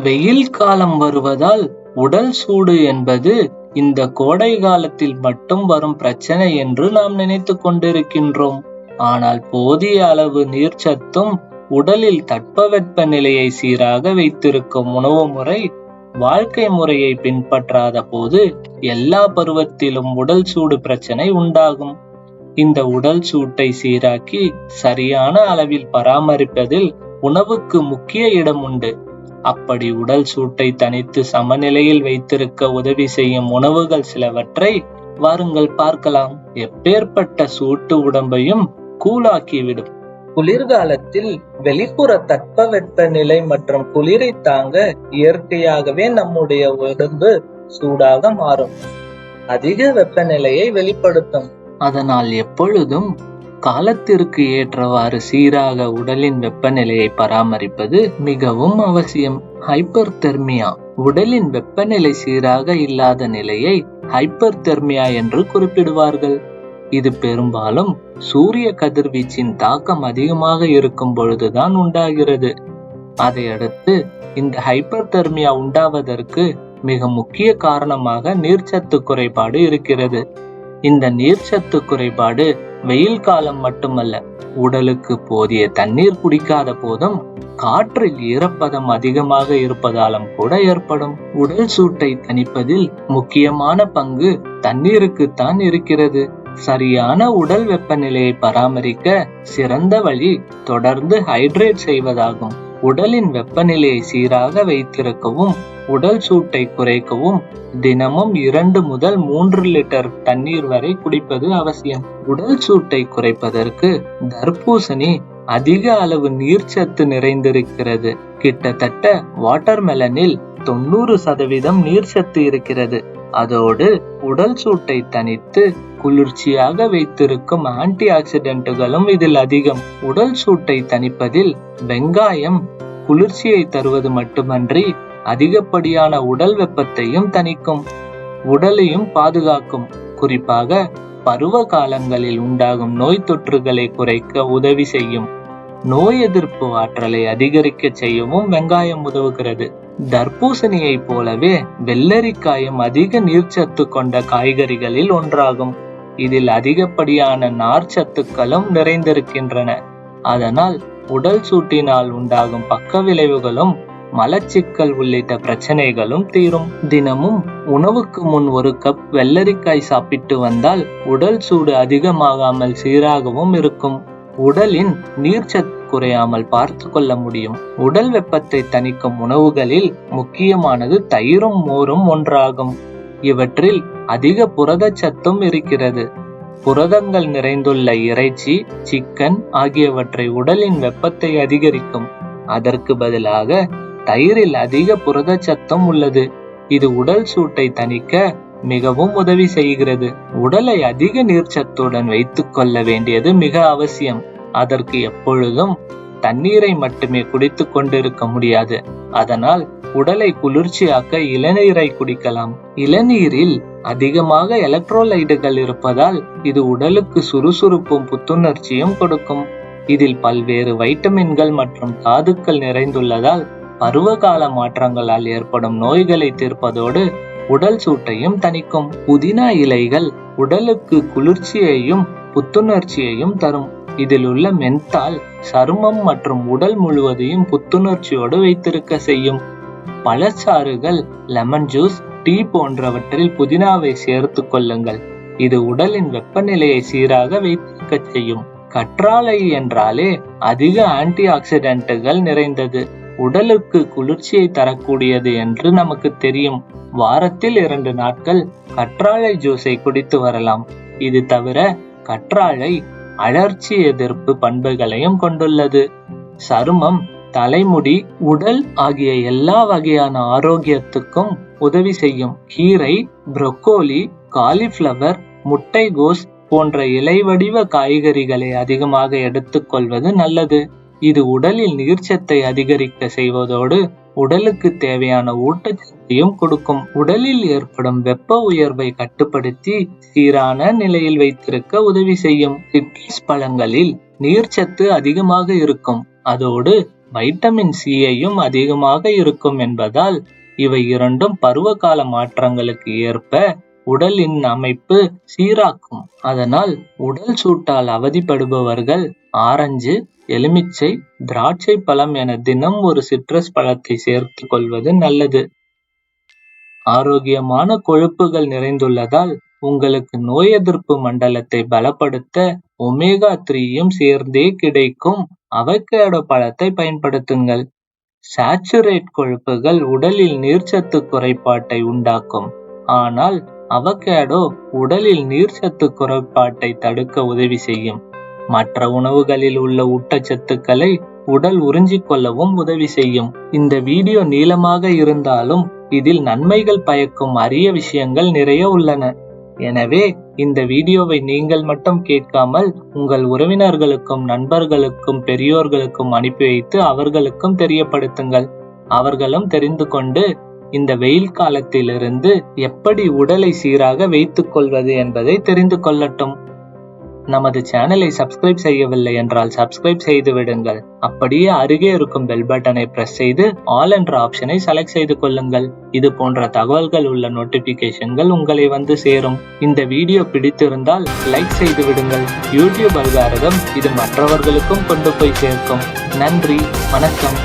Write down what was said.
வெயில் காலம் வருவதால் உடல் சூடு என்பது இந்த கோடை காலத்தில் மட்டும் வரும் பிரச்சனை என்று நாம் நினைத்து கொண்டிருக்கின்றோம். ஆனால் போதிய அளவு நீர்ச்சத்தும் உடலில் தட்பவெட்ப நிலையை சீராக வைத்திருக்கும் உணவு முறை வாழ்க்கை முறையை பின்பற்றாத போது எல்லா பருவத்திலும் உடல் சூடு பிரச்சனை உண்டாகும். இந்த உடல் சூட்டை சீராக்கி சரியான அளவில் பராமரிப்பதில் உணவுக்கு முக்கிய இடம் உண்டு. அப்படி உடல் சூட்டை தனித்து சமநிலையில் வைத்திருக்க உதவி செய்யும் உணவுகள் சிலவற்றை வாருங்கள் பார்க்கலாம். எப்பேற்பட்ட சூட்டு உடம்பையும் கூலாக்கிவிடும். குளிர்காலத்தில் வெளிப்புற தட்பவெட்ப நிலை மற்றும் குளிரை தாங்க இயற்கையாகவே நம்முடைய உடம்பு சூடாக மாறும். அதிக வெப்பநிலையை வெளிப்படுத்தும். அதனால் எப்பொழுதும் காலத்திற்கு ஏற்றவாறு சீராக உடலின் வெப்பநிலையை பராமரிப்பது மிகவும் அவசியம். ஹைப்பர்தெர்மியா, உடலின் வெப்பநிலை சீராக இல்லாத நிலையை ஹைப்பர்தெர்மியா என்று குறிப்பிடுவார்கள். இது பெரும்பாலும் சூரிய கதிர்வீச்சின் தாக்கம் அதிகமாக இருக்கும் பொழுதுதான் உண்டாகிறது. அதையடுத்து இந்த ஹைப்பர்தெர்மியா உண்டாவதற்கு மிக முக்கிய காரணமாக நீர்ச்சத்து குறைபாடு இருக்கிறது. இந்த நீர்ச்சத்து குறைபாடு வெயில் காலம் மட்டுமல்ல, உடலுக்கு போதிய தண்ணீர் குடிக்காத போதும் காற்றில் ஈரப்பதம் அதிகமாக இருப்பதாலும் கூட ஏற்படும். உடல் சூட்டை தணிப்பதில் முக்கியமான பங்கு தண்ணீருக்குத்தான் இருக்கிறது. சரியான உடல் வெப்பநிலையை பராமரிக்க சிறந்த வழி தொடர்ந்து ஹைட்ரேட் செய்வதாகும். உடலின் வெப்பநிலையை சீராக வைத்திருக்கவும் உடல் சூட்டை குறைக்கவும் தினமும் 2 முதல் 3 லிட்டர் தண்ணீர் வரை குடிப்பது அவசியம். உடல் சூட்டை குறைப்பதற்கு தர்பூசணி அதிக அளவு நீர்ச்சத்து நிறைந்திருக்கிறது. கிட்டத்தட்ட வாட்டர்மெலனில் 90% நீர்ச்சத்து இருக்கிறது. அதோடு உடல் சூட்டை தணித்து குளிர்ச்சியாக வைத்திருக்கும் ஆன்டி ஆக்சிடென்ட்டுகளும் இதில் அதிகம். உடல் சூட்டை தணிப்பதில் வெங்காயம் குளிர்ச்சியை தருவது மட்டுமன்றி அதிகப்படியான உடல் வெப்பத்தையும் தணிக்கும், உடலையும் பாதுகாக்கும். குறிப்பாக பருவ காலங்களில் உண்டாகும் நோய் தொற்றுகளை குறைக்க உதவி செய்யும். நோய் எதிர்ப்பு ஆற்றலை அதிகரிக்க செய்யவும் வெங்காயம் உதவுகிறது. தர்பூசணியை போலவே வெள்ளரிக்காயும் அதிக நீர்ச்சத்து கொண்ட காய்கறிகளில் ஒன்றாகும். இதில் அதிகப்படியான நார்ச்சத்துக்களும் நிறைந்திருக்கின்றன. அதனால் உடல் சூட்டினால் உண்டாகும் பக்க விளைவுகளும் மலச்சிக்கல் உள்ளிட்ட பிரச்சனைகளும் தீரும். தினமும் உணவுக்கு முன் 1 கப் வெள்ளரிக்காய் சாப்பிட்டு வந்தால் உடல் சூடு அதிகமாகாமல் சீராகவும் இருக்கும். உடலின் நீர்ச்சத்து குறையாமல் பார்த்து கொள்ள முடியும். உடல் வெப்பத்தை தணிக்கும் உணவுகளில் முக்கியமானது தயிரும் மோரும் ஒன்றாகும். இவற்றில் அதிக புரதச்சத்தும் இருக்கிறது. புரதங்கள் நிறைந்துள்ள இறைச்சி, சிக்கன் ஆகியவற்றை உடலின் வெப்பத்தை அதிகரிக்கும். அதற்கு பதிலாக தயிரில் அதிக புரதச்சத்தும் உள்ளது. இது உடல் சூட்டை தணிக்க மிகவும் உதவி செய்கிறது. உடலை அதிக நீர்ச்சத்துடன் வைத்துக் கொள்ள வேண்டியது மிக அவசியம். அதற்கு எப்பொழுதும் தண்ணீரை மட்டுமே குடித்துக் கொண்டிருக்க முடியாது. அதனால் உடலை குளிர்ச்சியாக்க இளநீரை குடிக்கலாம். இளநீரில் அதிகமாக எலக்ட்ரோலைட்டுகள் இருப்பதால் இது உடலுக்கு சுறுசுறுப்பும் புத்துணர்ச்சியும் கொடுக்கும். இதில் பல்வேறு வைட்டமின்கள் மற்றும் தாதுக்கள் நிறைந்துள்ளதால் பருவகால மாற்றங்களால் ஏற்படும் நோய்களை தீர்ப்பதோடு உடல் சூட்டையும் தணிக்கும். புதினா இலைகள் உடலுக்கு குளிர்ச்சியையும் புத்துணர்ச்சியையும் தரும். இதில் உள்ள மென்தால் சருமம் மற்றும் உடல் முழுவதையும் புத்துணர்ச்சியோடு வைத்திருக்க செய்யும். பழச்சாறுகள், லெமன் ஜூஸ், டீ போன்றவற்றில் புதினாவை சேர்த்து கொள்ளுங்கள். இது உடலின் வெப்பநிலையை சீராக வைத்திருக்க செய்யும். கற்றாழை என்றாலே அதிக ஆன்டி ஆக்சிடென்ட்டுகள் நிறைந்தது. உடலுக்கு குளிர்ச்சியை தரக்கூடியது என்று நமக்கு தெரியும். வாரத்தில் 2 நாட்கள் கற்றாழை ஜூஸை குடித்து வரலாம். இது தவிர கற்றாழை அழற்சி எதிர்ப்பு பண்புகளையும் கொண்டுள்ளது. சருமம், தலைமுடி, உடல் ஆகிய எல்லா வகையான ஆரோக்கியத்துக்கும் உதவி செய்யும். கீரை, புரோக்கோலி, காலிஃபிளவர், முட்டைகோஸ் போன்ற இலை வடிவ காய்கறிகளை அதிகமாக எடுத்துக்கொள்வது நல்லது. இது உடலில் நீர்ச்சத்தை அதிகரிக்க செய்வதோடு உடலுக்கு தேவையான ஊட்டச்சத்தையும் கொடுக்கும். உடலில் ஏற்படும் வெப்ப உயர்வை கட்டுப்படுத்தி சீரான நிலையில் வைத்திருக்க உதவி செய்யும். சிட்ரஸ் பழங்களில் நீர்ச்சத்து அதிகமாக இருக்கும். அதோடு வைட்டமின் சியையும் அதிகமாக இருக்கும் என்பதால் இவை இரண்டும் பருவகால மாற்றங்களுக்கு ஏற்ப உடலின் அமைப்பு சீராக்கும். அதனால் உடல் சூட்டால் அவதிப்படுபவர்கள் ஆரஞ்சு, எலுமிச்சை, திராட்சை பழம் என தினம் ஒரு சிட்ரஸ் பழத்தை சேர்த்துக் கொள்வது நல்லது. ஆரோக்கியமான கொழுப்புகள் நிறைந்துள்ளதால் உங்களுக்கு நோய் எதிர்ப்பு மண்டலத்தை பலப்படுத்த ஒமேகா 3யும் சேர்ந்தே கிடைக்கும் அவகேடோ பழத்தை பயன்படுத்துங்கள். சாச்சுரேட் கொழுப்புகள் உடலில் நீர்ச்சத்து குறைபாட்டை உண்டாக்கும். ஆனால் அவகேடோ உடலில் நீர்ச்சத்து குறைபாட்டை தடுக்க உதவி செய்யும். மற்ற உணவுகளில் உள்ள ஊட்டச்சத்துக்களை உடல் உறிஞ்சிக் கொள்ளவும் உதவி செய்யும். இந்த வீடியோ நீளமாக இருந்தாலும் இதில் நன்மைகள் பயக்கும் அரிய விஷயங்கள் நிறைய உள்ளன. எனவே இந்த வீடியோவை நீங்கள் மட்டும் கேட்காமல் உங்கள் உறவினர்களுக்கும், நண்பர்களுக்கும், பெரியோர்களுக்கும் அனுப்பி வைத்து அவர்களுக்கும் தெரியப்படுத்துங்கள். அவர்களும் தெரிந்து கொண்டு இந்த வெயில் காலத்திலிருந்து எப்படி உடலை சீராக வைத்துக் கொள்வது என்பதை தெரிந்து கொள்ளட்டும். நமது சேனலை சப்ஸ்கிரைப் செய்யவில்லை என்றால் சப்ஸ்கிரைப் செய்து விடுங்கள். அப்படியே அருகே இருக்கும் பெல் பட்டனை பிரஸ் செய்து ஆல் என்ற ஆப்ஷனை செலக்ட் செய்து கொள்ளுங்கள். இது போன்ற தகவல்கள் உள்ள நோட்டிபிகேஷன்கள் உங்களை வந்து சேரும். இந்த வீடியோ பிடித்திருந்தால் லைக் செய்து விடுங்கள். யூடியூப் அல்காரிதம் இது மற்றவர்களுக்கும் கொண்டு போய் சேர்க்கும். நன்றி, வணக்கம்.